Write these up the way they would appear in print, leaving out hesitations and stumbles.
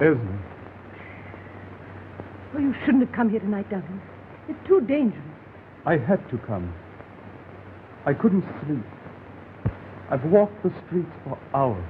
Esme. Oh, you shouldn't have come here tonight, Duncan. It's too dangerous. I had to come. I couldn't sleep. I've walked the streets for hours.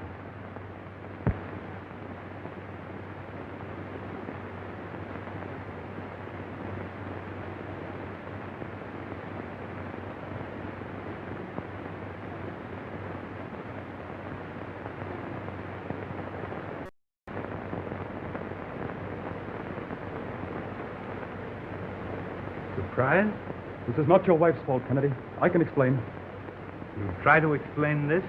Surprised? This is not your wife's fault, Kennedy. I can explain. You try to explain this?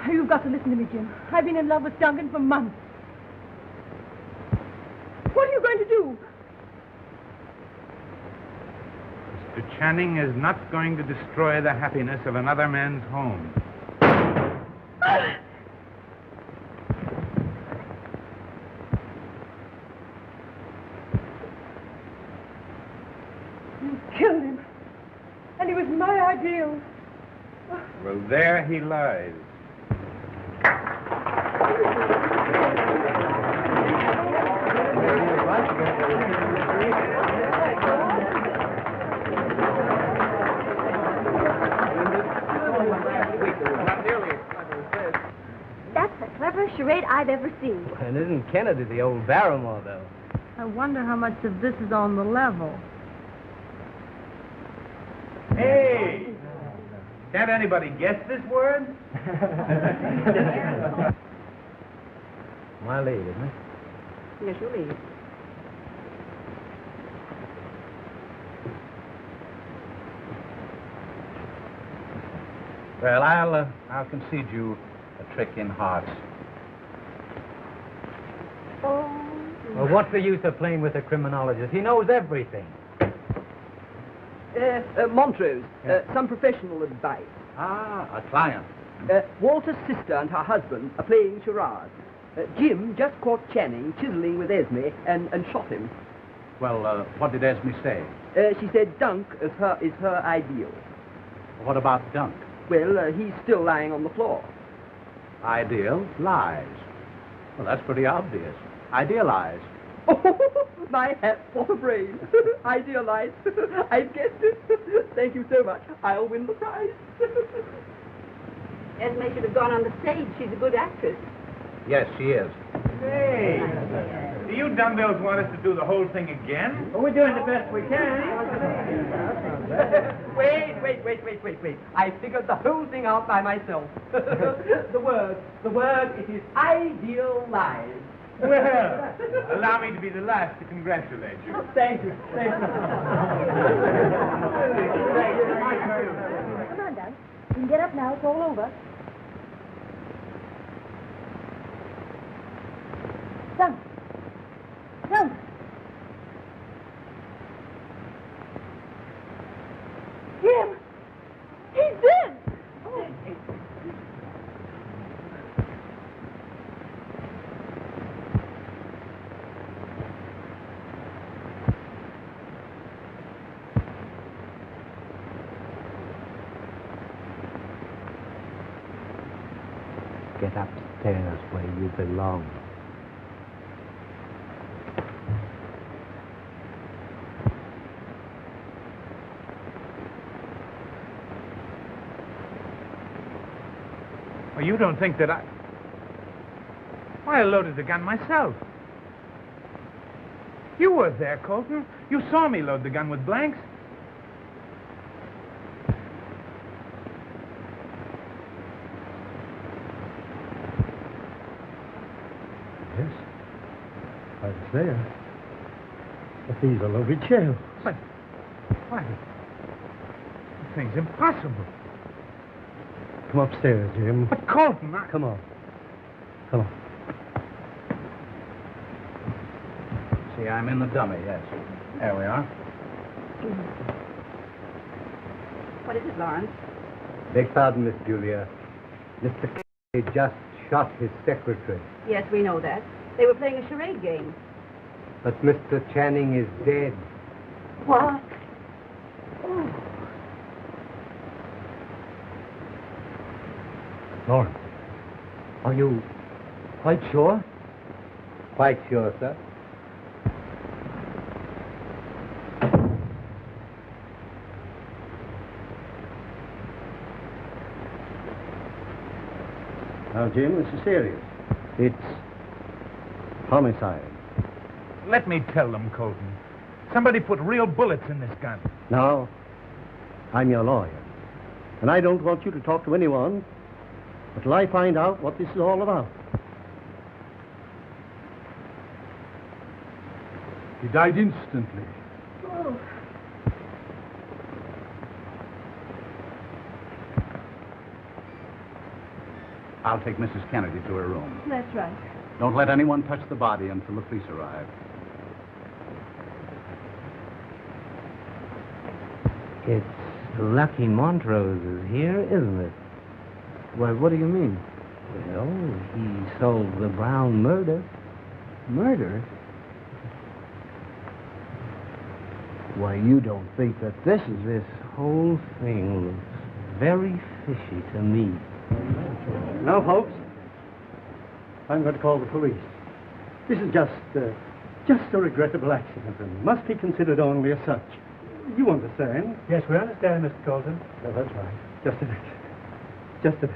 You've got to listen to me, Jim. I've been in love with Duncan for months. What are you going to do? Mr. Channing is not going to destroy the happiness of another man's home. You killed him. And he was my ideal. Well, there he lies. That's the cleverest charade I've ever seen. And isn't Kennedy the old Barrymore, though? I wonder how much of this is on the level. Hey! Can't anybody guess this word? My lead, isn't it? Yes, you leave. Well, I'll concede you a trick in hearts. Oh. Well, what's the use of playing with a criminologist? He knows everything. Montrose, some professional advice. Ah, a client. Walter's sister and her husband are playing charades. Jim just caught Channing chiseling with Esme and shot him. Well, what did Esme say? She said Dunk is her ideal. What about Dunk? Well, he's still lying on the floor. Ideal lies. Well, that's pretty obvious. Idealize. Oh, my hat for the brain. Idealize. I've guessed it. Thank you so much. I'll win the prize. Esme should have gone on the stage. She's a good actress. Yes, she is. Hey! Do you dumbbells want us to do the whole thing again? Well, we're doing the best we can. Wait. I figured the whole thing out by myself. The word, it is idealize. Well, allow me to be the last to congratulate you. Thank you. Come on, Doug. You can get up now. It's all over. Doug. Jim! He's dead! Oh. Get upstairs where you belong. Well, you don't think that Why, I loaded the gun myself. You were there, Colton. You saw me load the gun with blanks. Yes. I was there. But these are loaded shells. But why? The thing's impossible. Come upstairs, Jim. But Colton, Come on. See, I'm in the dummy, yes. There we are. What is it, Lawrence? Beg pardon, Miss Julia. Mr. K just shot his secretary. Yes, we know that. They were playing a charade game. But Mr. Channing is dead. What? Oh. Lawrence, are you quite sure? Quite sure, sir. Now, Jim, this is serious. It's homicide. Let me tell them, Colton. Somebody put real bullets in this gun. Now, I'm your lawyer, and I don't want you to talk to anyone until I find out what this is all about. He died instantly. Oh. I'll take Mrs. Kennedy to her room. That's right. Don't let anyone touch the body until the police arrive. It's lucky Montrose is here, isn't it? Why, what do you mean? Well, he solved the Brown murder. Murder? Why, you don't think that this is... This whole thing looks very fishy to me. Now, folks, I'm going to call the police. This is just a regrettable accident and must be considered only as such. You understand? Yes, we understand, Mr. Colton. Oh, that's right. Just a bit. Just a bit.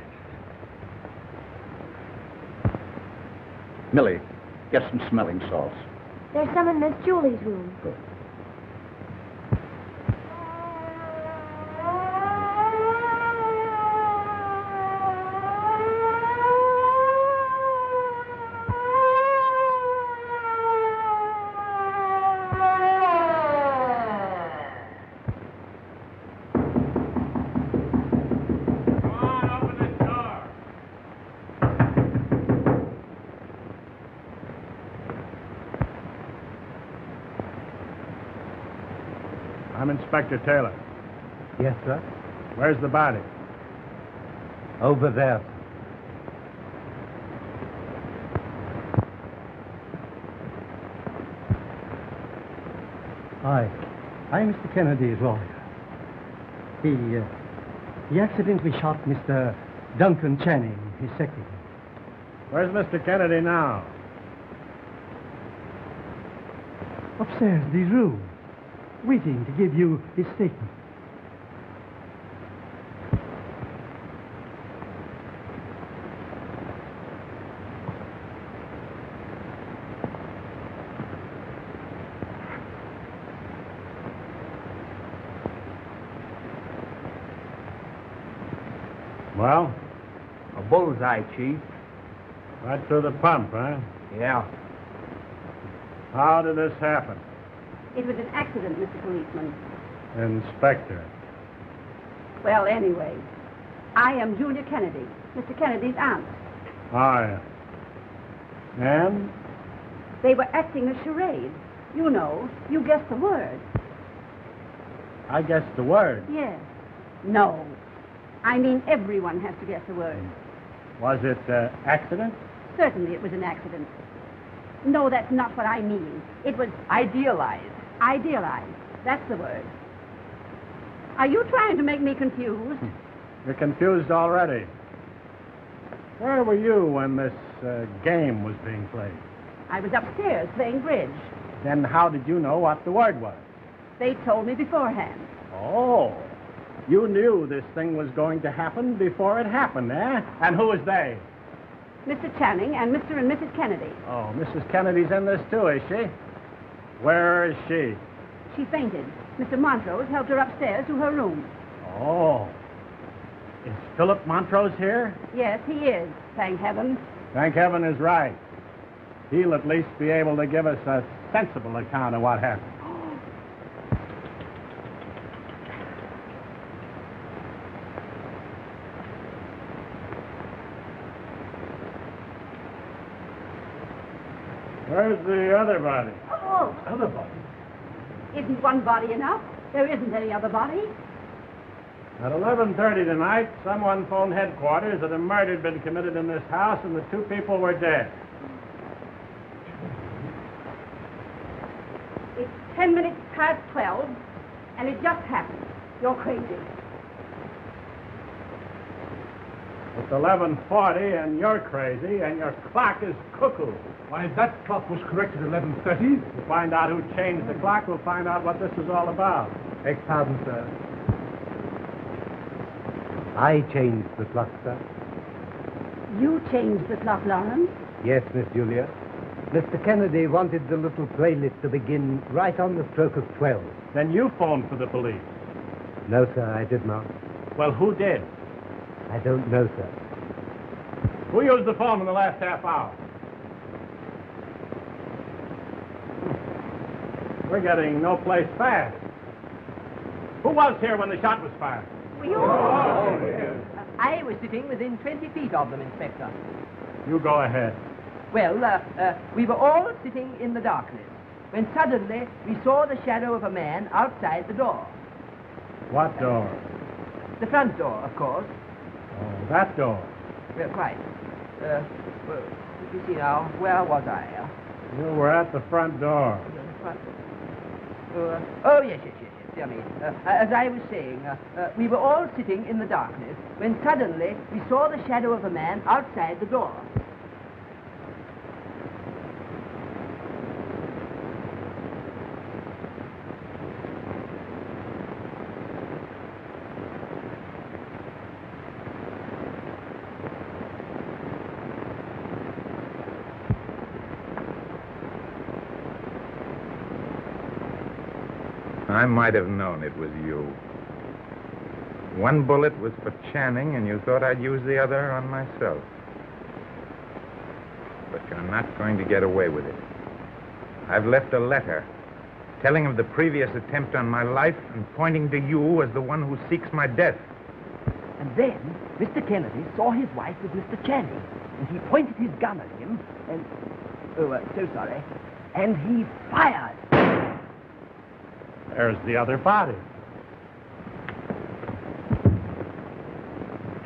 Millie, get some smelling salts. There's some in Miss Julie's room. Good. I'm Inspector Taylor. Yes, sir? Where's the body? Over there. I'm Mr. Kennedy's lawyer. He accidentally shot Mr. Duncan Channing, his secretary. Where's Mr. Kennedy now? Upstairs in his room, waiting to give you his statement. Well, A bullseye, Chief. right through the pump, huh? Yeah. How did this happen? It was an accident, Mr. Policeman. Inspector. Well, anyway, I am Julia Kennedy, Mr. Kennedy's aunt. Oh, yeah. And? They were acting a charade. You know, you guessed the word. I guessed the word. Yes. No. I mean, everyone has to guess the word. Was it accident? Certainly it was an accident. No, that's not what I mean. It was Idealized. idealized. That's the word. Are you trying to make me confused? You're confused already. Where were you when this game was being played? I was upstairs playing bridge. Then how did you know what the word was? They told me beforehand. Oh, you knew this thing was going to happen before it happened, eh? And who was they? Mr. Channing and Mr. and Mrs. Kennedy. Oh, Mrs. Kennedy's in this too, is she? Where is she? She fainted. Mr. Montrose helped her upstairs to her room. Oh. Is Phillip Montrose here? Yes, he is, thank heaven. Thank heaven is right. He'll at least be able to give us a sensible account of what happened. Where's the other body? Oh, Other body? isn't one body enough? There isn't any other body. At 11:30 tonight, someone phoned headquarters that a murder had been committed in this house and the two people were dead. It's 10 minutes past 12, and it just happened. You're crazy. It's 11:40, and you're crazy, and your clock is cuckoo. Why, that clock was correct at 11:30. To find out who changed the clock, we'll find out what this is all about. Beg pardon, sir. I changed the clock, sir. You changed the clock, Lawrence. Yes, Miss Julia. Mr. Kennedy wanted the little playlist to begin right on the stroke of 12. Then you phoned for the police. No, sir, I did not. Well, who did? I don't know, sir. Who used the phone in the last half hour? We're getting no place fast. Who was here when the shot was fired? I was sitting within 20 feet of them, Inspector. You go ahead. Well, we were all sitting in the darkness when suddenly we saw the shadow of a man outside the door. What door? The front door, of course. Oh, that door. Well, quite. Well, you see now, where was I? You were at the front door. The front. Oh, yes. Dear me. As I was saying, we were all sitting in the darkness when suddenly we saw the shadow of a man outside the door. I might have known it was you. One bullet was for Channing, and you thought I'd use the other on myself. But you're not going to get away with it. I've left a letter telling of the previous attempt on my life and pointing to you as the one who seeks my death. And then Mr. Kennedy saw his wife with Mr. Channing, and he pointed his gun at him, and... so sorry. And he fired. There's the other body.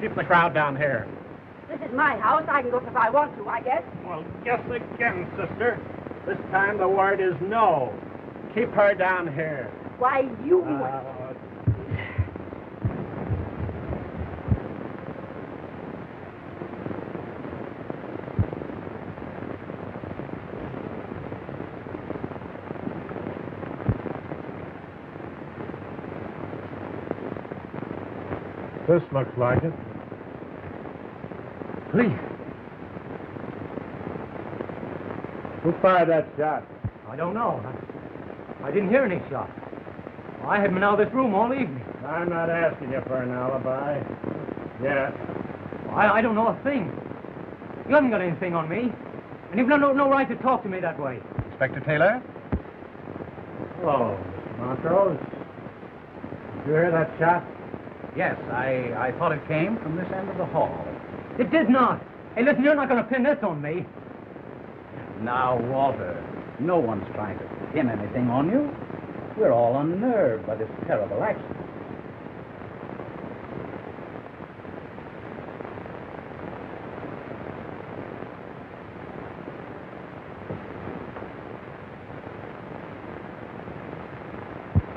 Keep the crowd down here. This is my house. I can go if I want to, I guess. Well, guess again, sister. This time the word is no. Keep her down here. Why, you... This looks like it. Please. Who fired that shot? I don't know. I didn't hear any shots. I haven't been out of this room all evening. I'm not asking you for an alibi. Yes. I don't know a thing. You haven't got anything on me. And you've no right to talk to me that way. Inspector Taylor? Hello, Mr. Montrose. Did you hear that shot? Yes, I thought it came from this end of the hall. It did not. Hey, listen, you're not going to pin this on me. Now, Walter, no one's trying to pin anything on you. We're all unnerved by this terrible accident.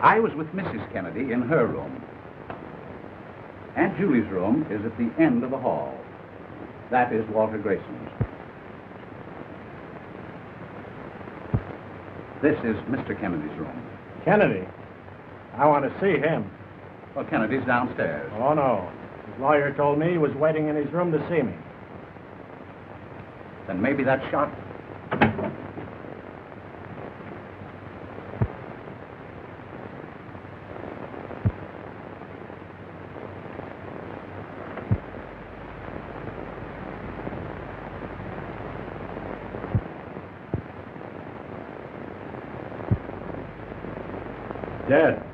I was with Mrs. Kennedy in her room. Aunt Julie's room is at the end of the hall. That is Walter Grayson's. This is Mr. Kennedy's room. Kennedy. I want to see him. Well, Kennedy's downstairs. Oh, no. His lawyer told me he was waiting in his room to see me. Then maybe that shot... Dead.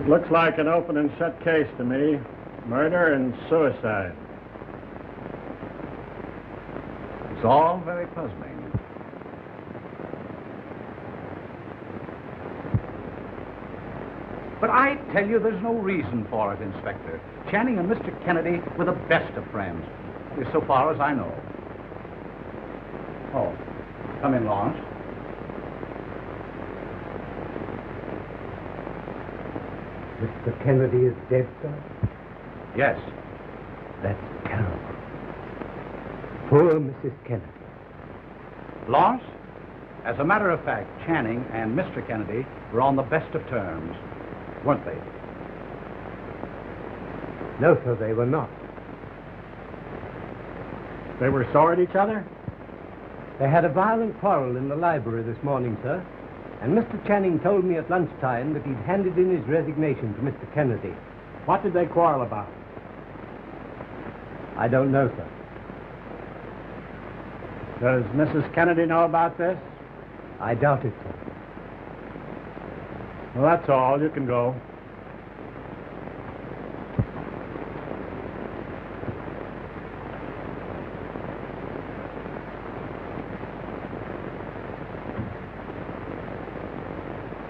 Looks like an open and shut case to me. Murder and suicide. It's all very puzzling. But I tell you, there's no reason for it, Inspector. Channing and Mr. Kennedy were the best of friends, so far as I know. Oh, come in, Lawrence. Mr. Kennedy is dead, sir? Yes. That's terrible. Poor Mrs. Kennedy. Lawrence, as a matter of fact, Channing and Mr. Kennedy were on the best of terms, weren't they? No, sir, they were not. They were sore at each other? They had a violent quarrel in the library this morning, sir. And Mr. Channing told me at lunchtime that he'd handed in his resignation to Mr. Kennedy. What did they quarrel about? I don't know, sir. Does Mrs. Kennedy know about this? I doubt it, sir. Well, that's all. You can go.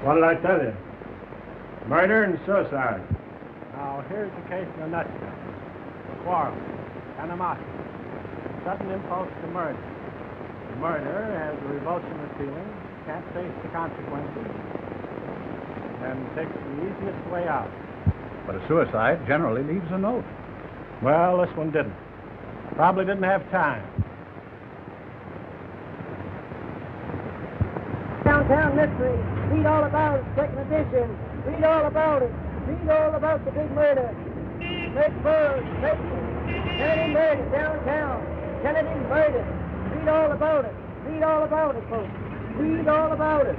What did I tell you? Murder and suicide. Now, here's the case in a nutshell. Quarrel, animosity, sudden impulse to murder. The murderer has a revulsion of feeling, can't face the consequences, and takes the easiest way out. But a suicide generally leaves a note. Well, this one didn't. Probably didn't have time. Downtown Mystery. Read all about it. Second edition. Read all about it. Read all about the big murder. Make birds. Kennedy murdered downtown. Kennedy murdered. Read all about it. Read all about it, folks. Read all about it.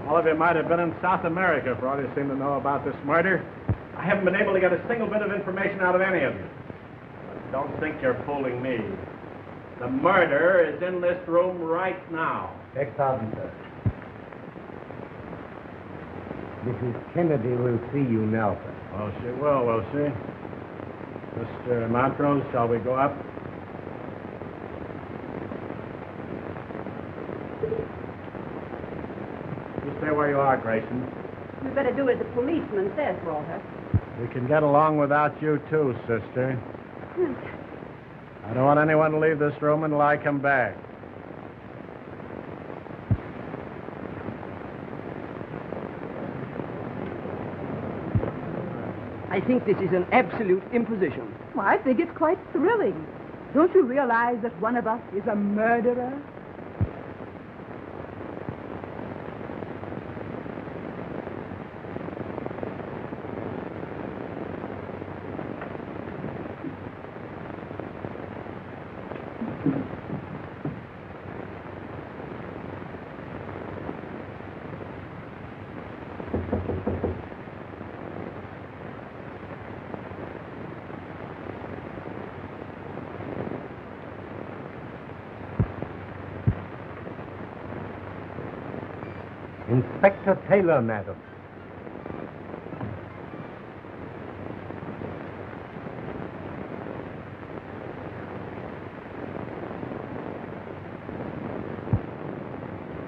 All of you might have been in South America for all you seem to know about this murder. I haven't been able to get a single bit of information out of any of you. But don't think you're fooling me. The murderer is in this room right now. Beg pardon, sir. Mrs. Kennedy will see you now, sir. Well, she will she? Mr. Montrose, shall we go up? You stay where you are, Grayson. You better do as the policeman says, Walter. We can get along without you, too, sister. I don't want anyone to leave this room until I come back. I think this is an absolute imposition. Well, I think it's quite thrilling. Don't you realize that one of us is a murderer? Inspector Taylor, madam.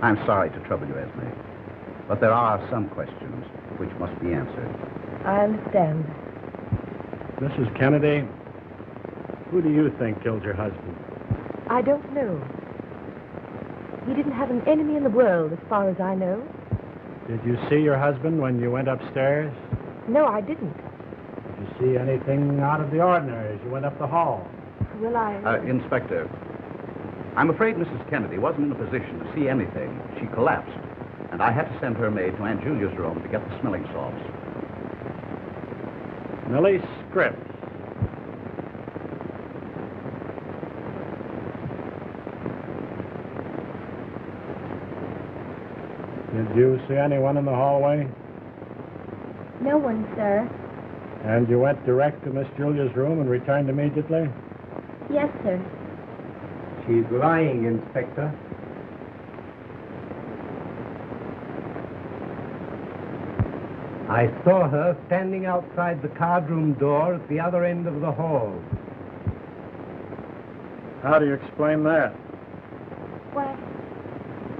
I'm sorry to trouble you, Esme, but there are some questions which must be answered. I understand. Mrs. Kennedy, who do you think killed your husband? I don't know. He didn't have an enemy in the world, as far as I know. Did you see your husband when you went upstairs? No, I didn't. Did you see anything out of the ordinary as you went up the hall? Well, Inspector, I'm afraid Mrs. Kennedy wasn't in a position to see anything. She collapsed, and I had to send her maid to Aunt Julia's room to get the smelling salts. Millie Scripps. Did you see anyone in the hallway? No one, sir. And you went direct to Miss Julia's room and returned immediately? Yes, sir. She's lying, Inspector. I saw her standing outside the card-room door at the other end of the hall. How do you explain that? Why,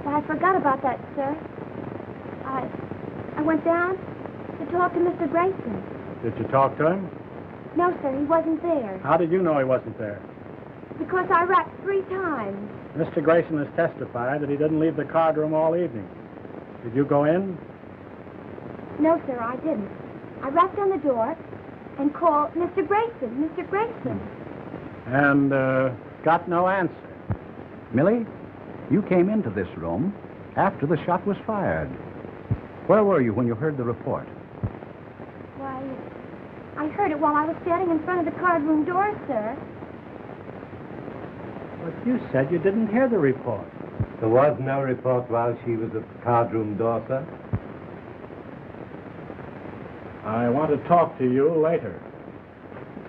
I forgot about that, sir. I went down to talk to Mr. Grayson. Did you talk to him? No, sir, he wasn't there. How did you know he wasn't there? Because I rapped 3 times. Mr. Grayson has testified that he didn't leave the card room all evening. Did you go in? No, sir, I didn't. I rapped on the door and called Mr. Grayson, Mr. Grayson. And, got no answer. Millie, you came into this room after the shot was fired. Where were you when you heard the report? Why, I heard it while I was standing in front of the card room door, sir. But you said you didn't hear the report. There was no report while she was at the card-room door, sir. I want to talk to you later.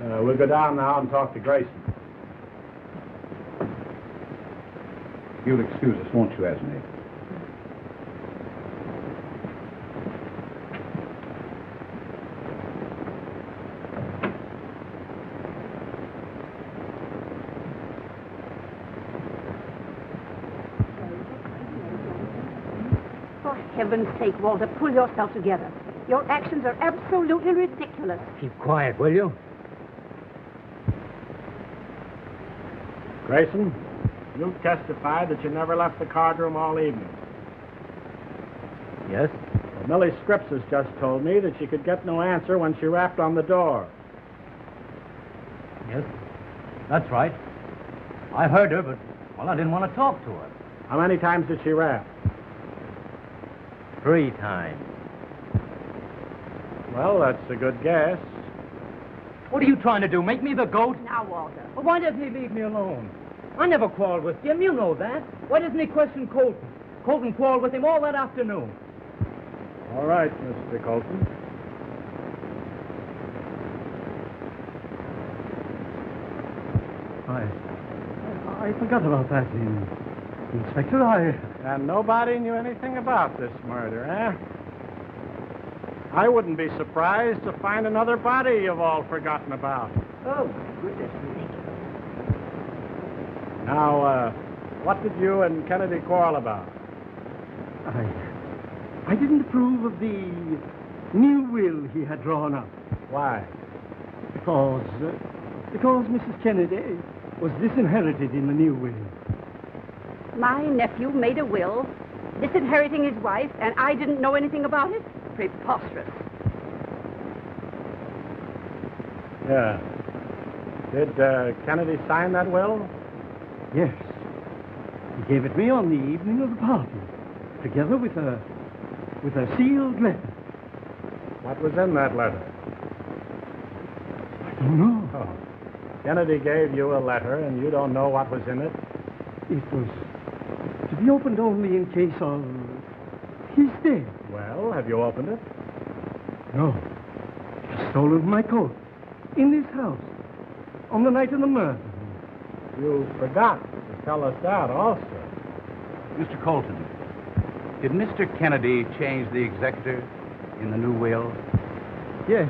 We'll go down now and talk to Grayson. You'll excuse us, won't you, Esme? For heaven's sake, Walter, pull yourself together. Your actions are absolutely ridiculous. Keep quiet, will you? Grayson, you testified that you never left the card room all evening. Yes? Well, Millie Scripps has just told me that she could get no answer when she rapped on the door. Yes, that's right. I heard her, but, well, I didn't want to talk to her. How many times did she rap? 3 times. Well, that's a good guess. What are you trying to do, make me the goat? Now, Walter. Well, why doesn't he leave me alone? I never quarreled with Jim, you know that. Why doesn't he question Colton? Colton quarreled with him all that afternoon. All right, Mr. Colton. I forgot about that, Inspector. And nobody knew anything about this murder, eh? I wouldn't be surprised to find another body you've all forgotten about. Oh, goodness me. Now, what did you and Kennedy quarrel about? I didn't approve of the new will he had drawn up. Why? Because Mrs. Kennedy was disinherited in the new will. My nephew made a will, disinheriting his wife, and I didn't know anything about it? Preposterous. Yeah. Did Kennedy sign that will? Yes. He gave it me on the evening of the party, together with a sealed letter. What was in that letter? I don't know. Oh. Kennedy gave you a letter, and you don't know what was in it? It was to be opened only in case of his death. Well, have you opened it? No. He stolen my coat in this house on the night of the murder. You forgot to tell us that also. Mr. Colton, did Mr. Kennedy change the executor in the new will? Yes.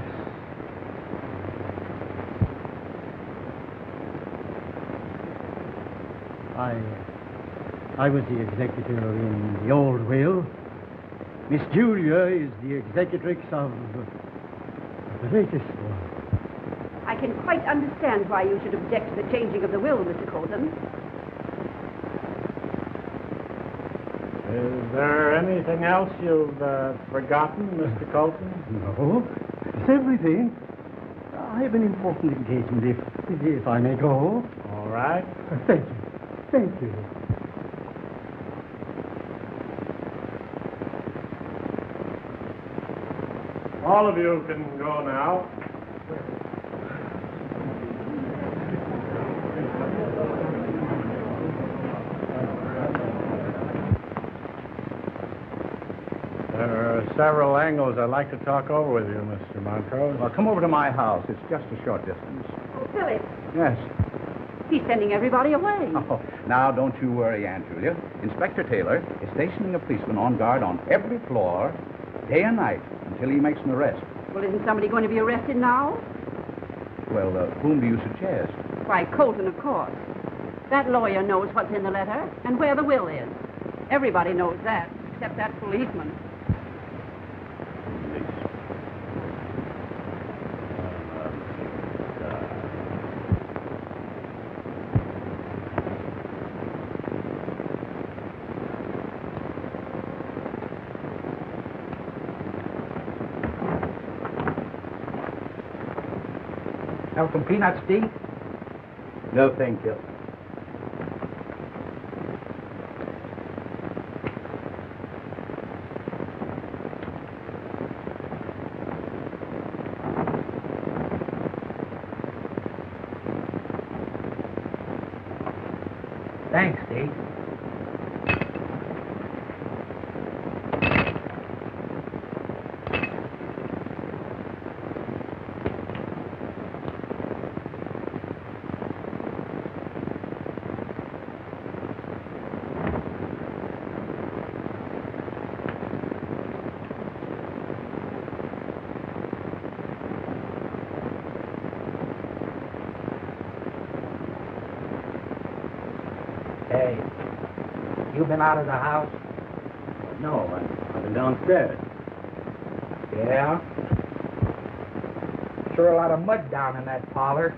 I was the executor in the old will. Miss Julia is the executrix of the latest one. I can quite understand why you should object to the changing of the will, Mr. Colton. Is there anything else you've forgotten, Mr. Colton? No, it's everything. I have an important engagement, if I may go. All right. Thank you. Thank you. All of you can go now. There's several angles I'd like to talk over with you, Mr. Montrose. Well, come over to my house. It's just a short distance. Oh, Philip, Yes. he's sending everybody away. Oh, now, don't you worry, Aunt Julia. Inspector Taylor is stationing a policeman on guard on every floor, day and night, until he makes an arrest. Well, isn't somebody going to be arrested now? Well, whom do you suggest? Why, Colton, of course. That lawyer knows what's in the letter and where the will is. Everybody knows that, except that policeman. Have some peanuts, Steve? No, thank you. Thanks, Steve. Hey, you been out of the house? No, I've been downstairs. Yeah? Sure a lot of mud down in that parlor.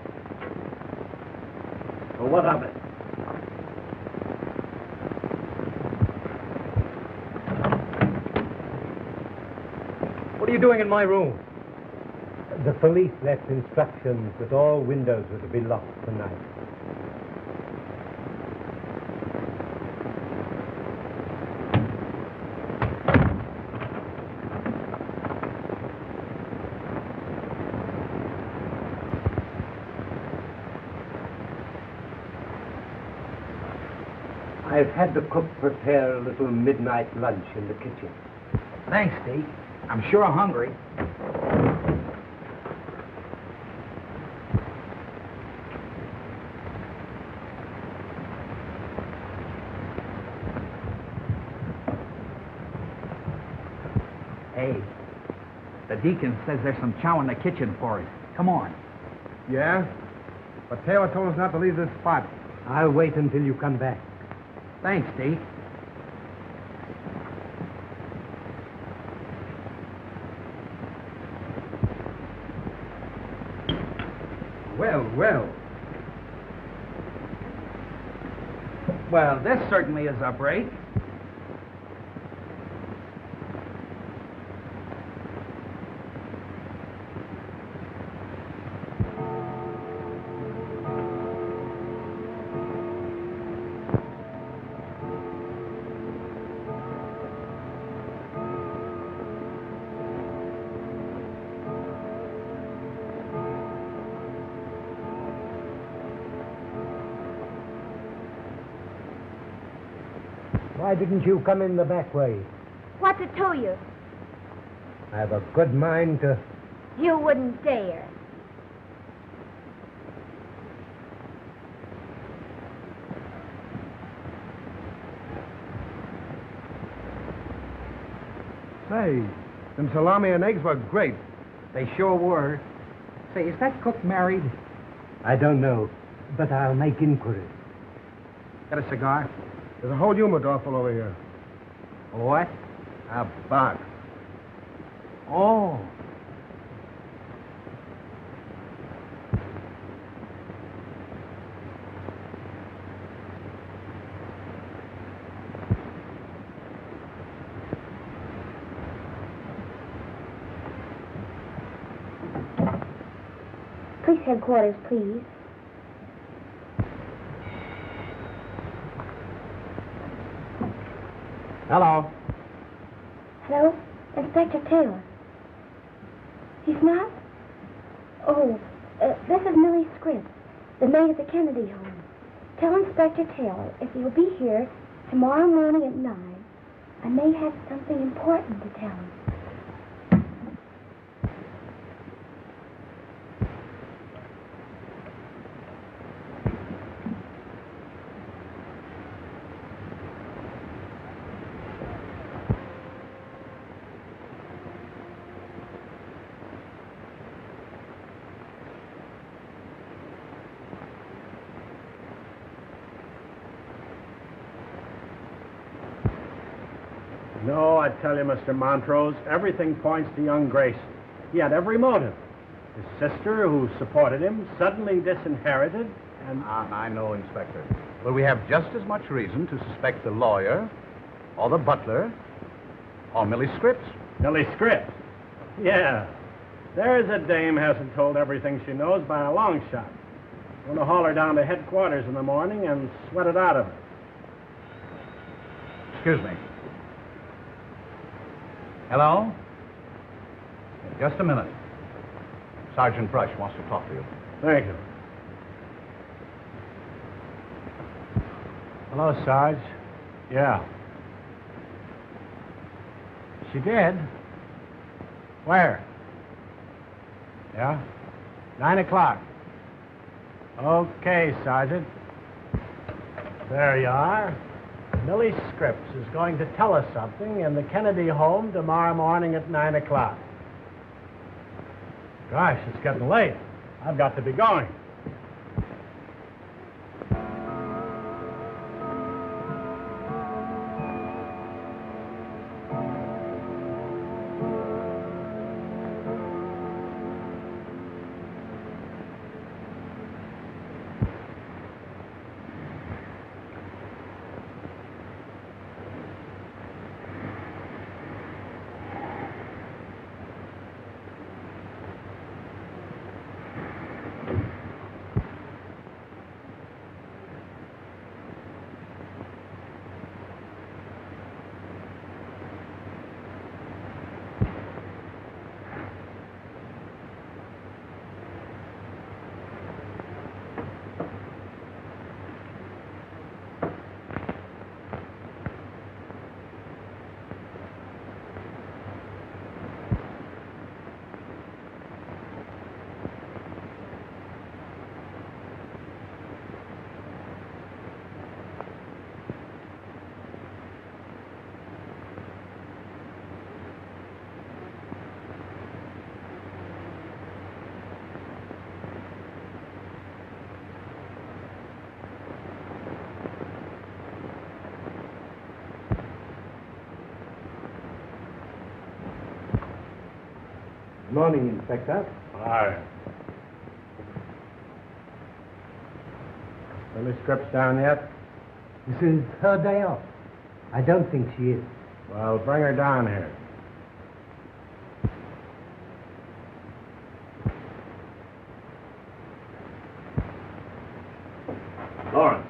Well, what of it? What are you doing in my room? The police left instructions that all windows were to be locked tonight. I've had the cook prepare a little midnight lunch in the kitchen. Thanks, Steve. I'm sure hungry. Hey, the deacon says there's some chow in the kitchen for us. Come on. Yeah? But Taylor told us not to leave this spot. I'll wait until you come back. Thanks, Steve. Well, well. Well, this certainly is a break. Why didn't you come in the back way? What to tell you? I have a good mind to... You wouldn't dare. Say, them salami and eggs were great. They sure were. Say, is that cook married? I don't know, but I'll make inquiries. Got a cigar? There's a whole humidor full over here. What? A box. Oh. Police headquarters, please. Hello. Hello? Inspector Taylor. He's not? Oh, this is Millie Scribb, the maid at the Kennedy home. Tell Inspector Taylor if he'll be here tomorrow morning at 9, I may have something important to tell him. No, I tell you, Mr. Montrose, everything points to young Grayson. He had every motive. His sister, who supported him, suddenly disinherited, and... I know, Inspector. But we have just as much reason to suspect the lawyer, or the butler, or Millie Scripps. Millie Scripps? Yeah. There's a dame hasn't told everything she knows by a long shot. I'm going to haul her down to headquarters in the morning and sweat it out of her. Excuse me. Hello? Just a minute. Sergeant Brush wants to talk to you. Thank you. Hello, Sarge. Yeah. She did? Where? Yeah? 9 o'clock. Okay, Sergeant. There you are. Millie Scripps is going to tell us something in the Kennedy home tomorrow morning at 9 o'clock. Gosh, it's getting late. I've got to be going. Good morning, Inspector. Hi. Millie Scripps down yet? This is her day off. I don't think she is. Well, bring her down here. Lawrence.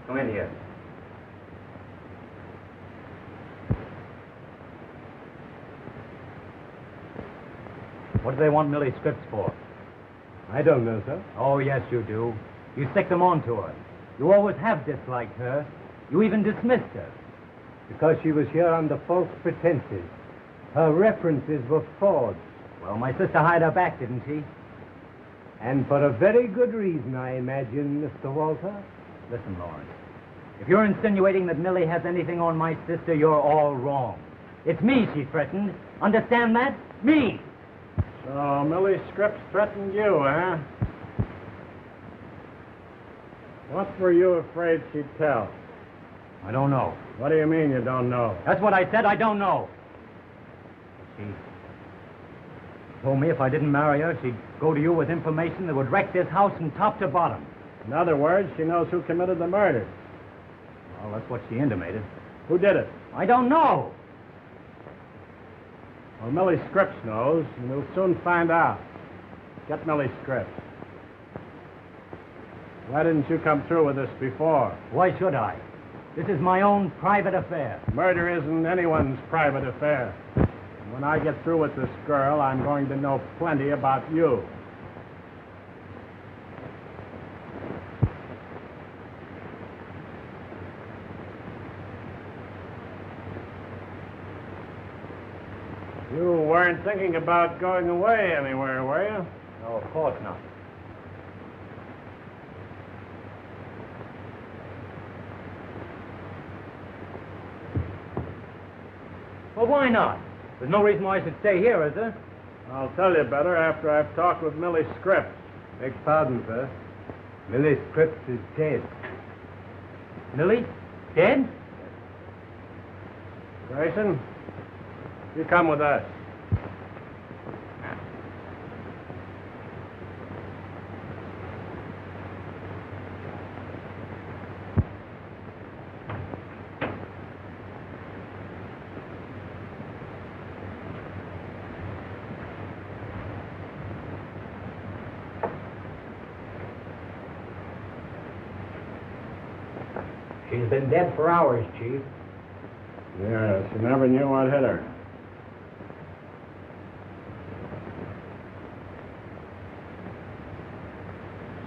Come in here. What do they want Millie Scripps for? I don't know, sir. Oh, yes, you do. You stick them on to her. You always have disliked her. You even dismissed her. Because she was here under false pretenses. Her references were forged. Well, my sister hired her back, didn't she? And for a very good reason, I imagine, Mr. Walter. Listen, Lawrence. If you're insinuating that Millie has anything on my sister, you're all wrong. It's me she threatened. Understand that? Me! So Millie Scripps threatened you, huh? What were you afraid she'd tell? I don't know. What do you mean you don't know? That's what I said. I don't know. She told me if I didn't marry her, she'd go to you with information that would wreck this house from top to bottom. In other words, she knows who committed the murder. Well, that's what she intimated. Who did it? I don't know. Well, Millie Scripps knows, and we'll soon find out. Get Millie Scripps. Why didn't you come through with this before? Why should I? This is my own private affair. Murder isn't anyone's private affair. And when I get through with this girl, I'm going to know plenty about you. You weren't thinking about going away anywhere, were you? No, of course not. Well, why not? There's no reason why I should stay here, is there? I'll tell you better after I've talked with Millie Scripps. Beg pardon, sir. Millie Scripps is dead. Millie? Dead? Grayson, you come with us. She's been dead for hours, Chief. Yeah, she never knew what hit her.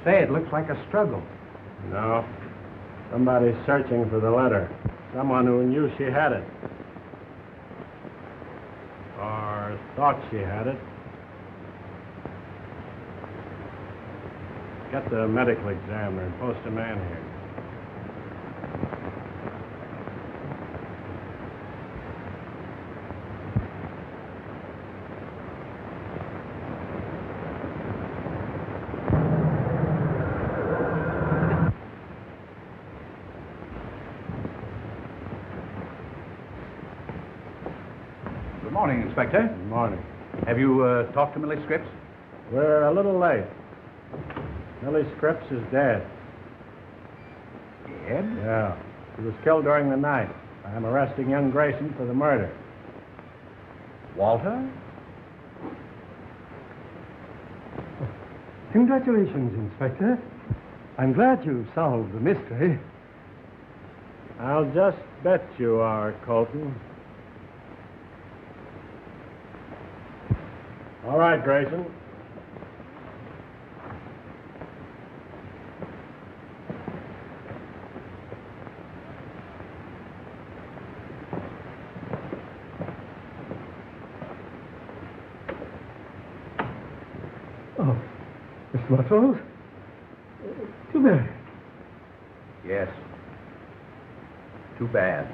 Say, it looks like a struggle. No. Somebody's searching for the letter. Someone who knew she had it. Or thought she had it. Get the medical examiner and post a man here. Good morning, Inspector. Good morning. Have you talked to Millie Scripps? We're a little late. Millie Scripps is dead. Dead? Yeah. She was killed during the night. I'm arresting young Grayson for the murder. Walter? Congratulations, Inspector. I'm glad you've solved the mystery. I'll just bet you are, Colton. All right, Grayson. Oh, Mr. Montrose? Too bad. Yes. Too bad.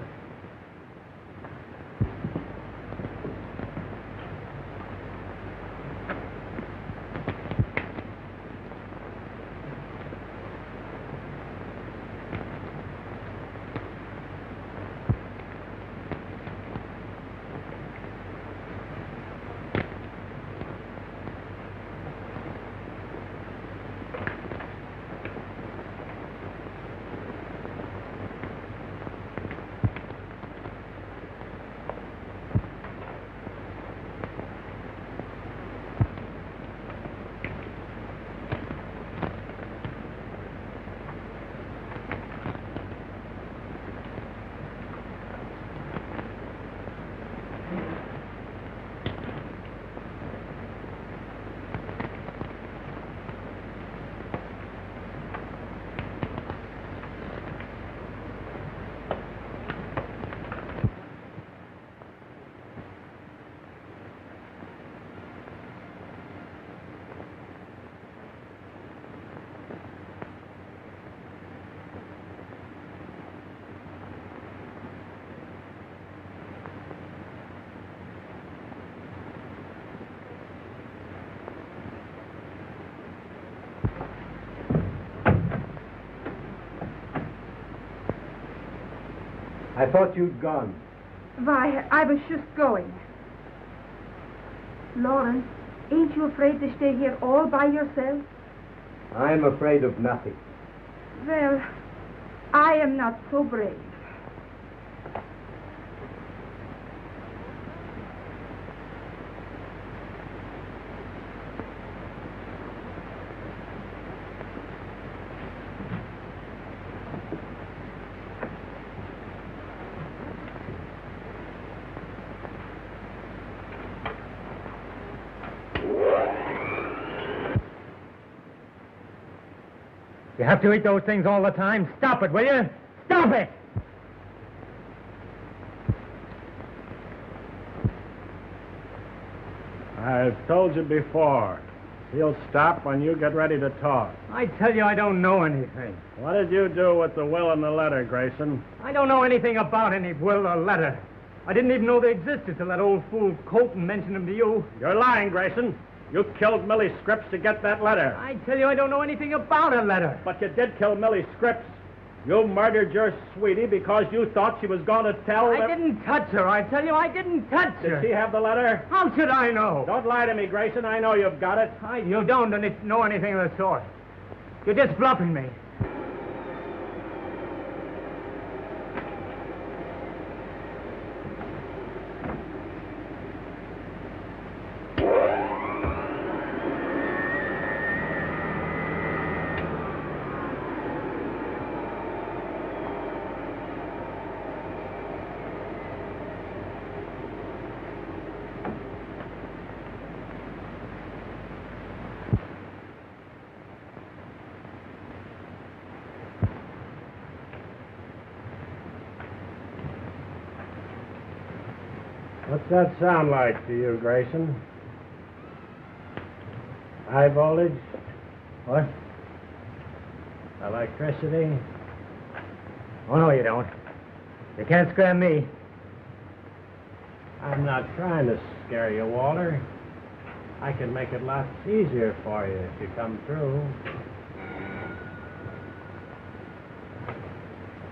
I thought you'd gone. Why, I was just going. Lawrence, ain't you afraid to stay here all by yourself? I'm afraid of nothing. Well, I am not so brave. You have to eat those things all the time. Stop it, will you? Stop it! I've told you before. He'll stop when you get ready to talk. I tell you, I don't know anything. What did you do with the will and the letter, Grayson? I don't know anything about any will or letter. I didn't even know they existed till that old fool Colton mentioned them to you. You're lying, Grayson. You killed Millie Scripps to get that letter. I tell you, I don't know anything about a letter. But you did kill Millie Scripps. You murdered your sweetie because you thought she was going to tell... I didn't touch her. I tell you, I didn't touch her. Did she have the letter? How should I know? Don't lie to me, Grayson. I know you've got it. You don't know anything of the sort. You're just bluffing me. What's that sound like to you, Grayson? High voltage? What? Electricity? Oh, no, you don't. You can't scram me. I'm not trying to scare you, Walter. I can make it lots easier for you if you come through.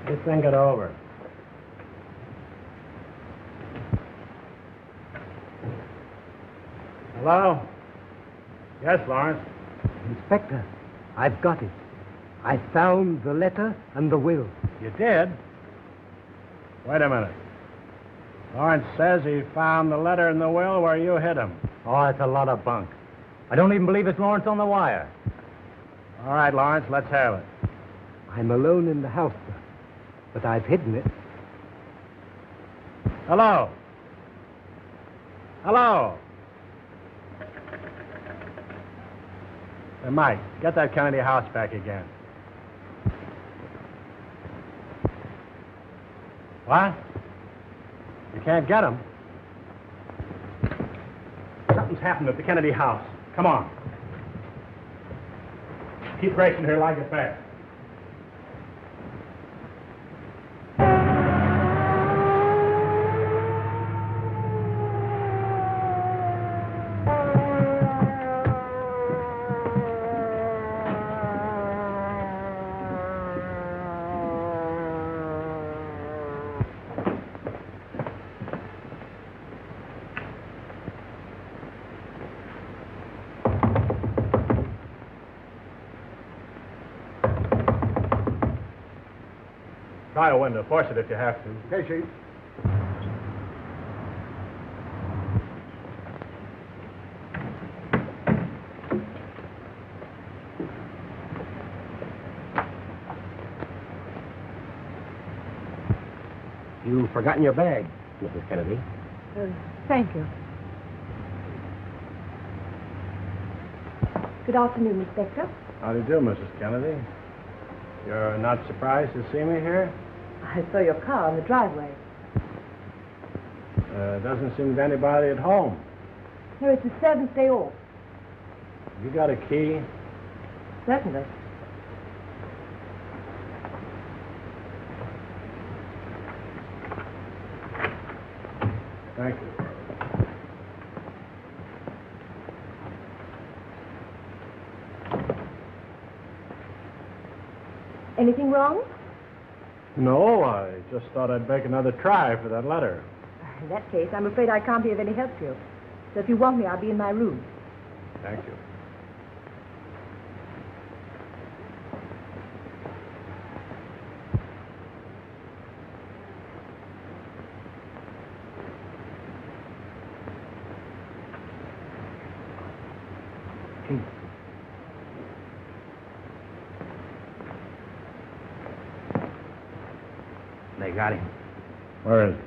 Just think it over. Hello? Yes, Lawrence. Inspector, I've got it. I found the letter and the will. You did? Wait a minute. Lawrence says he found the letter and the will where you hid him. Oh, that's a lot of bunk. I don't even believe it's Lawrence on the wire. All right, Lawrence, let's have it. I'm alone in the house, sir, but I've hidden it. Hello? Hello? Hey, Mike, get that Kennedy house back again. What? You can't get him? Something's happened at the Kennedy house. Come on. Keep Grayson here till I get back. Try a window. Force it if you have to. Okay, Chief. You've forgotten your bag, Mrs. Kennedy. Thank you. Good afternoon, Inspector. How do you do, Mrs. Kennedy? You're not surprised to see me here? I saw your car in the driveway. Doesn't seem to be anybody at home. No, it's the servant's day off. You got a key? Certainly. Thank you. Anything wrong? No, I just thought I'd make another try for that letter. In that case, I'm afraid I can't be of any help to you. So if you want me, I'll be in my room. Thank you. They got him. Where is he?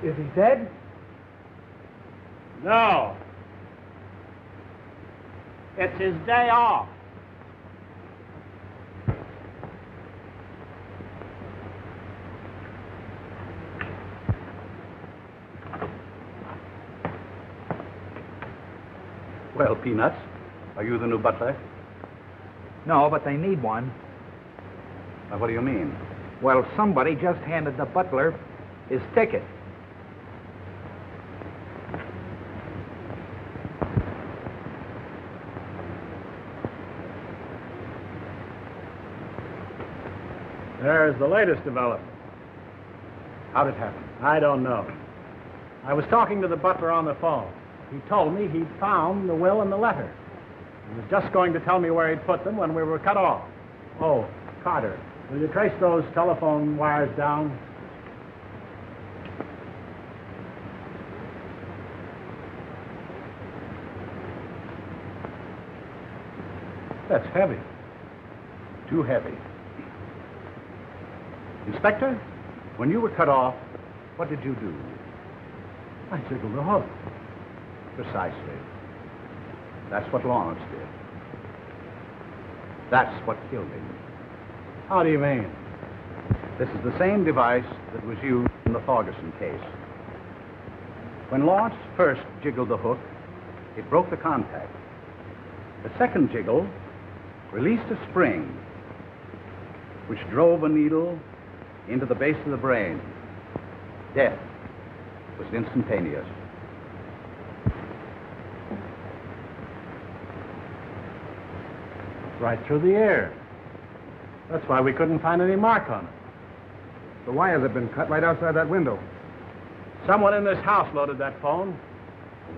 Is he dead? No. It's his day off. Well, Peanuts, are you the new butler? No, but they need one. What do you mean? Well, somebody just handed the butler his ticket. There's the latest development. How'd it happen? I don't know. I was talking to the butler on the phone. He told me he'd found the will and the letter. He was just going to tell me where he'd put them when we were cut off. Oh, Carter, will you trace those telephone wires down? That's heavy. Too heavy. Inspector, when you were cut off, what did you do? I jiggled the hook. Precisely. That's what Lawrence did. That's what killed him. How do you mean? This is the same device that was used in the Ferguson case. When Lawrence first jiggled the hook, it broke the contact. The second jiggle released a spring, which drove a needle into the base of the brain. Death was instantaneous. Right through the air. That's why we couldn't find any mark on it. The wires have been cut right outside that window. Someone in this house loaded that phone.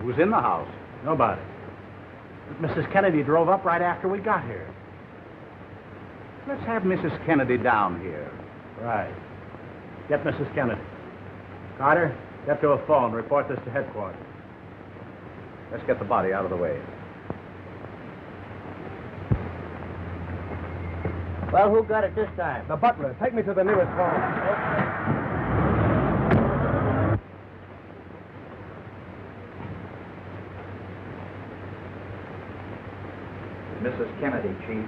Who's in the house? Nobody. But Mrs. Kennedy drove up right after we got here. Let's have Mrs. Kennedy down here. Right. Get Mrs. Kennedy. Carter, get to a phone. Report this to headquarters. Let's get the body out of the way. Well, who got it this time? The butler. Take me to the nearest phone. Mrs. Kennedy, Chief.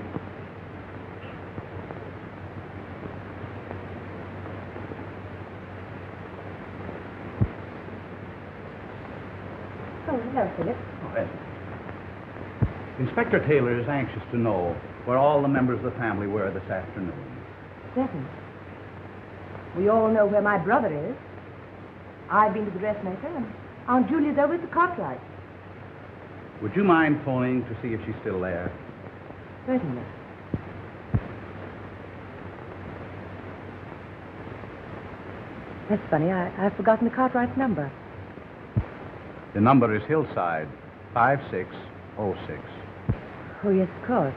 Oh, hello, Philip. Oh, yes. Inspector Taylor is anxious to know where all the members of the family were this afternoon. Certainly. We all know where my brother is. I've been to the dressmaker, and Aunt Julia's over at the Cartwright. Would you mind phoning to see if she's still there? Certainly. That's funny. I've forgotten the Cartwright's number. The number is Hillside 5606. Oh, yes, of course.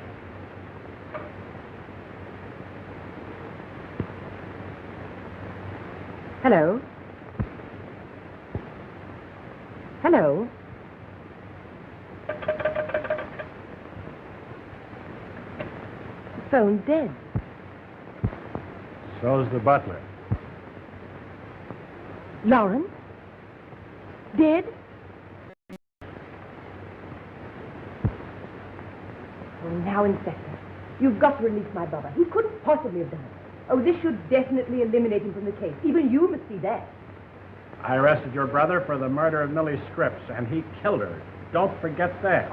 Hello? Hello? The phone's dead. So's the butler. Lawrence? Dead? Oh, now, Inspector, you've got to release my brother. He couldn't possibly have done it. Oh, this should definitely eliminate him from the case. Even you must see that. I arrested your brother for the murder of Millie Scripps, and he killed her. Don't forget that.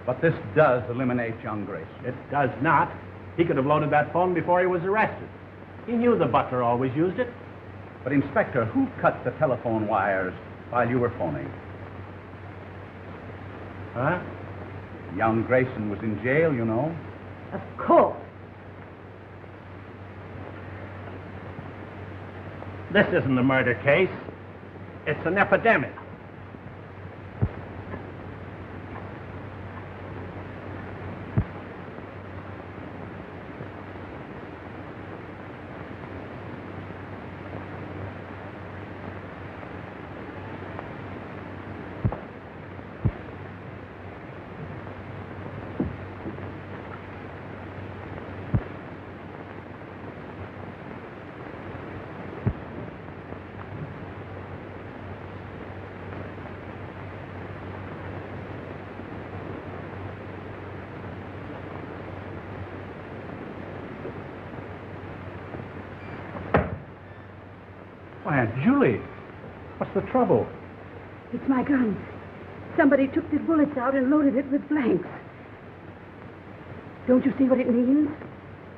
But this does eliminate young Grace. It does not. He could have loaded that phone before he was arrested. He knew the butler always used it. But, Inspector, who cut the telephone wires while you were phoning? Huh? Young Grayson was in jail, you know. Of course. This isn't a murder case. It's an epidemic. Why, Aunt Julie, what's the trouble? It's my gun. Somebody took the bullets out and loaded it with blanks. Don't you see what it means?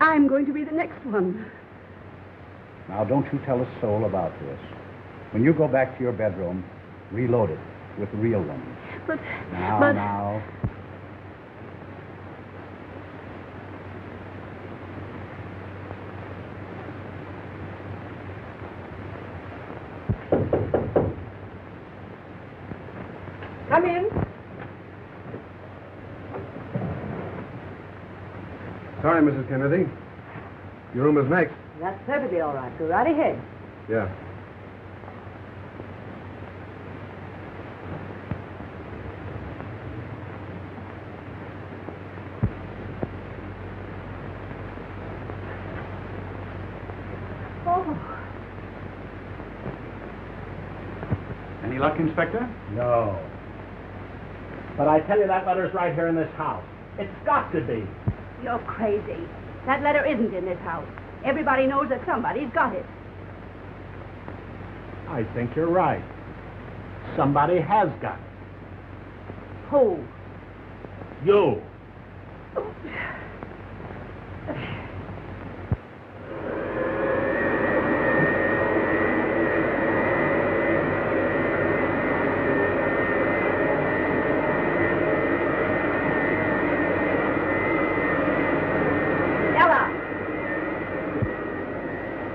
I'm going to be the next one. Now, don't you tell a soul about this. When you go back to your bedroom, reload it with real ones. But... Now. Come in. Sorry, Mrs. Kennedy. Your room is next. That's perfectly all right. Go right ahead. Yeah. Oh. Any luck, Inspector? No. But I tell you, that letter's right here in this house. It's got to be. You're crazy. That letter isn't in this house. Everybody knows that somebody's got it. I think you're right. Somebody has got it. Who? You.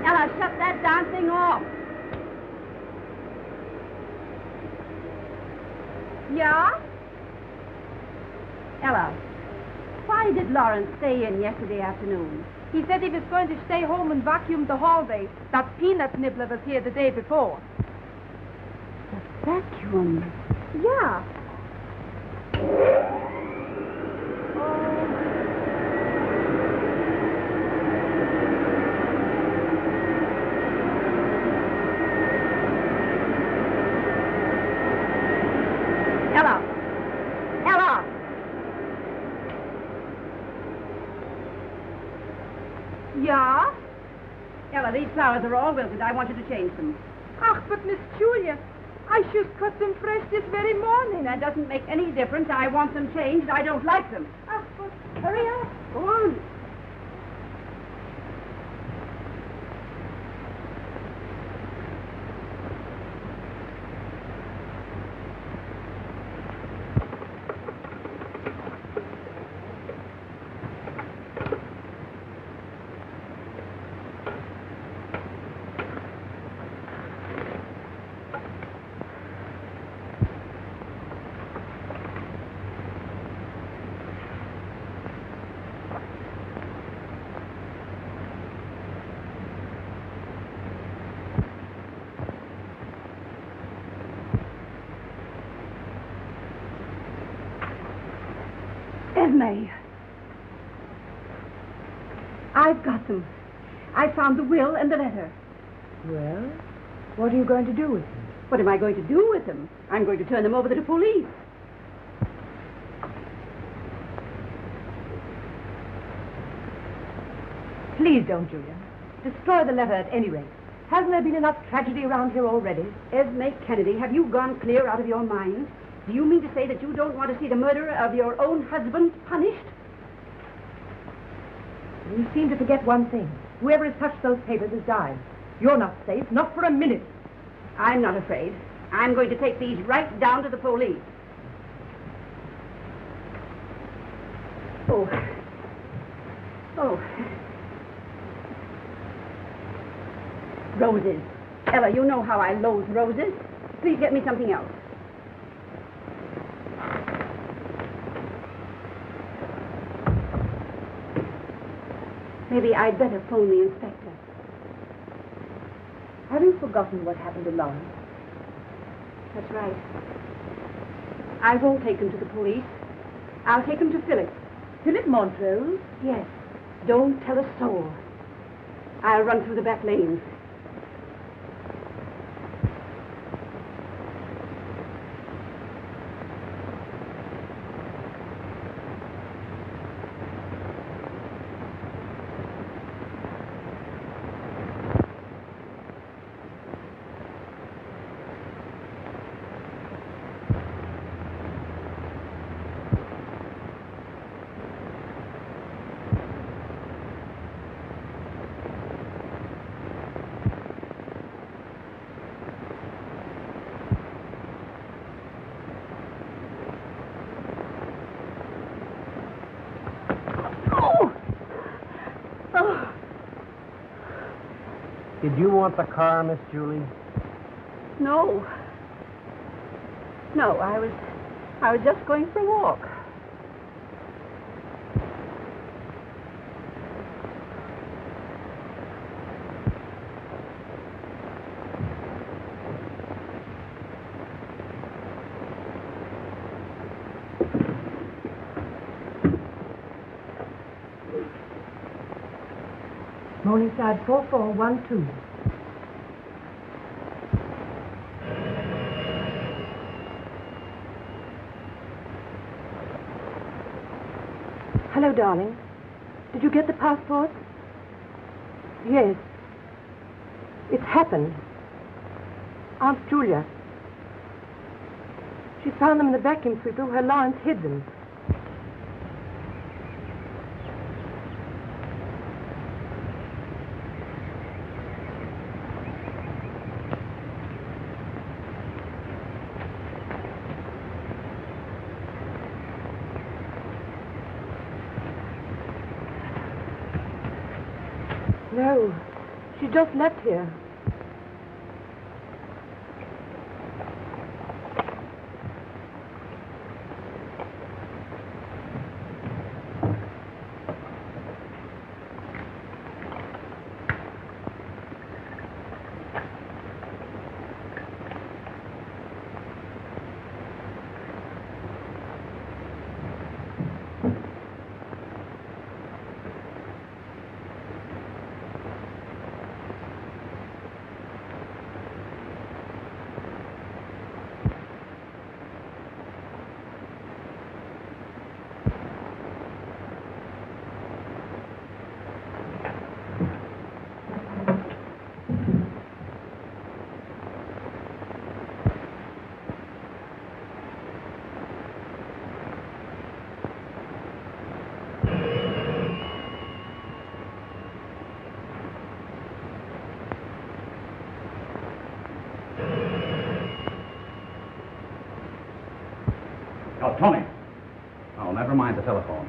Ella, shut that darn thing off. Yeah? Ella, why did Lawrence stay in yesterday afternoon? He said he was going to stay home and vacuum the hallway. That peanut nibbler was here the day before. The vacuum? Yeah. Ella! Ella! Yeah? Ella, these flowers are all wilted. I want you to change them. Ach, but Miss Julia, I should cut them fresh this very morning. That doesn't make any difference. I want them changed. I don't like them. Ach, but hurry up. Go on. Esme. I've got them. I found the will and the letter. Well, what are you going to do with them? What am I going to do with them? I'm going to turn them over to the police. Please don't, Julia. Destroy the letter at any rate. Hasn't there been enough tragedy around here already? Esme Kennedy, have you gone clear out of your mind? Do you mean to say that you don't want to see the murderer of your own husband punished? You seem to forget one thing. Whoever has touched those papers has died. You're not safe, not for a minute. I'm not afraid. I'm going to take these right down to the police. Oh. Roses. Ella, you know how I loathe roses. Please get me something else. Maybe I'd better phone the inspector. Have you forgotten what happened to Lawrence? That's right. I won't take him to the police. I'll take him to Phillip. Phillip Montrose? Yes. Don't tell a soul. I'll run through the back lanes. Did you want the car, Miss Julie? No. No, I was just going for a walk. Morningside 4412. Hello, darling. Did you get the passport? Yes. It's happened. Aunt Julia. She found them in the vacuum sweeper where Lawrence hid them. No, she just left here. Oh, Tony. Oh, never mind the telephone.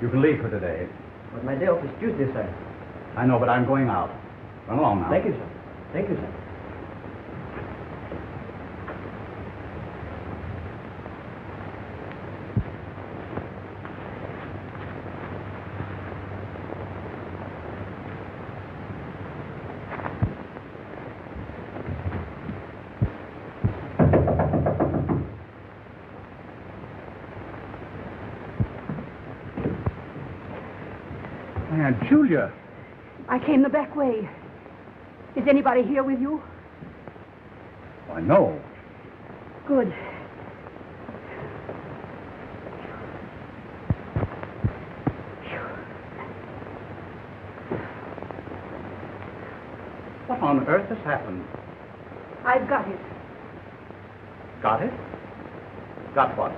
You can leave for today. But my day off is Tuesday, sir. I know, but I'm going out. Run along now. Thank you, sir. Thank you, sir. Aunt Julia. I came the back way. Is anybody here with you? Why, no. Good. What on earth has happened? I've got it. Got it? Got what?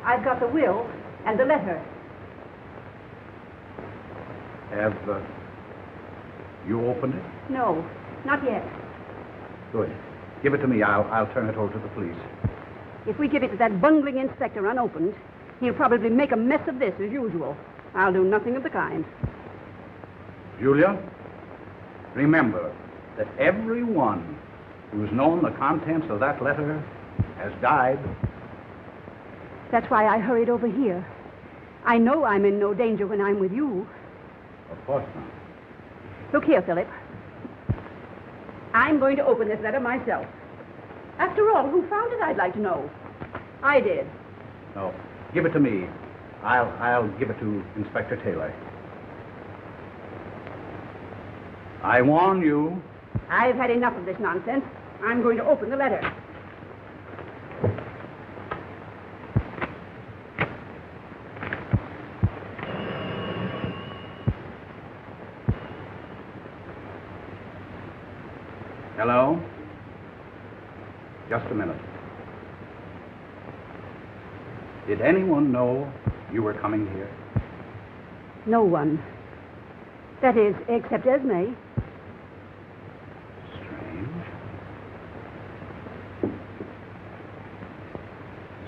I've got the will and the letter. Have you opened it? No, not yet. Good. Give it to me. I'll turn it over to the police. If we give it to that bungling inspector unopened, he'll probably make a mess of this as usual. I'll do nothing of the kind. Julia, remember that everyone who's known the contents of that letter has died. That's why I hurried over here. I know I'm in no danger when I'm with you. Of course not. Look here, Philip. I'm going to open this letter myself. After all, who found it, I'd like to know. I did. No, give it to me. I'll give it to Inspector Taylor. I warn you. I've had enough of this nonsense. I'm going to open the letter. Hello? Just a minute. Did anyone know you were coming here? No one. That is, except Esme. Strange.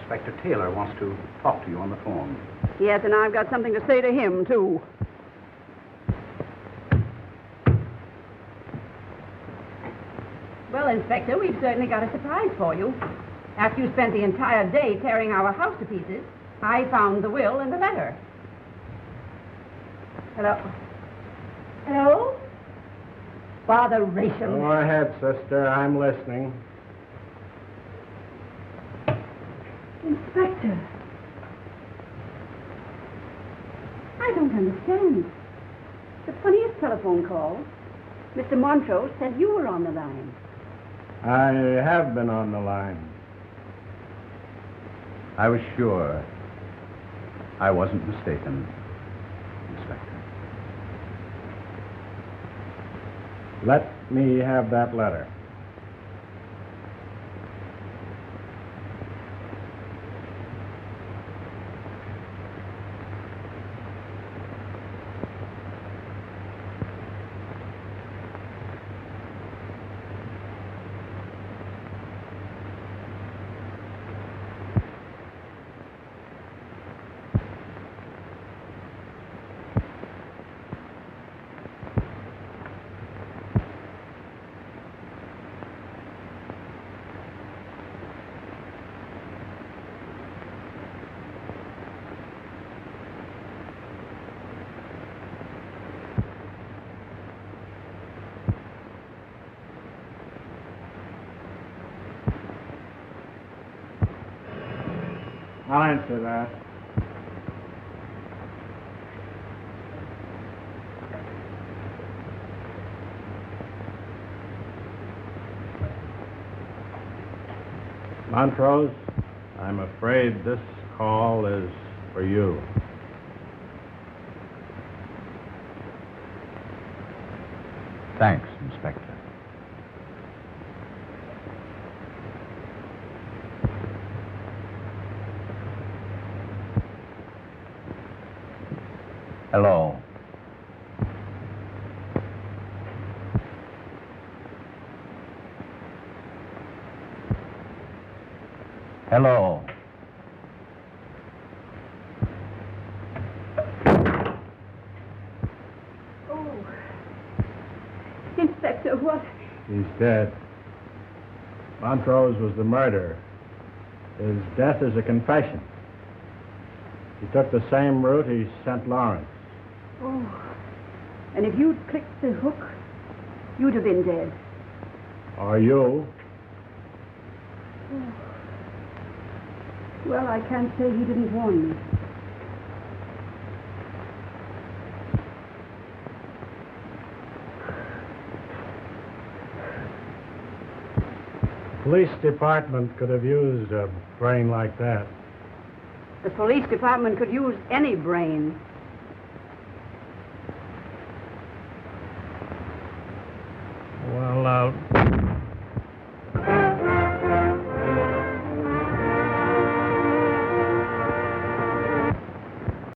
Inspector Taylor wants to talk to you on the phone. Yes, and I've got something to say to him, too. Well, Inspector, we've certainly got a surprise for you. After you spent the entire day tearing our house to pieces, I found the will and the letter. Hello? Hello? Botheration. Go ahead, sister. I'm listening. Inspector. I don't understand. The funniest telephone call. Mr. Montrose said you were on the line. I have been on the line. I was sure I wasn't mistaken, Inspector. Let me have that letter. I'll answer that. Montrose, I'm afraid this call is for you. Thanks, Inspector. Hello. Hello. Oh. Inspector, what? He's dead. Montrose was the murderer. His death is a confession. He took the same route he sent Lawrence. Oh. And if you'd clicked the hook, you'd have been dead. Or you. Oh. Well, I can't say he didn't warn me. Police department could have used a brain like that. The police department could use any brain.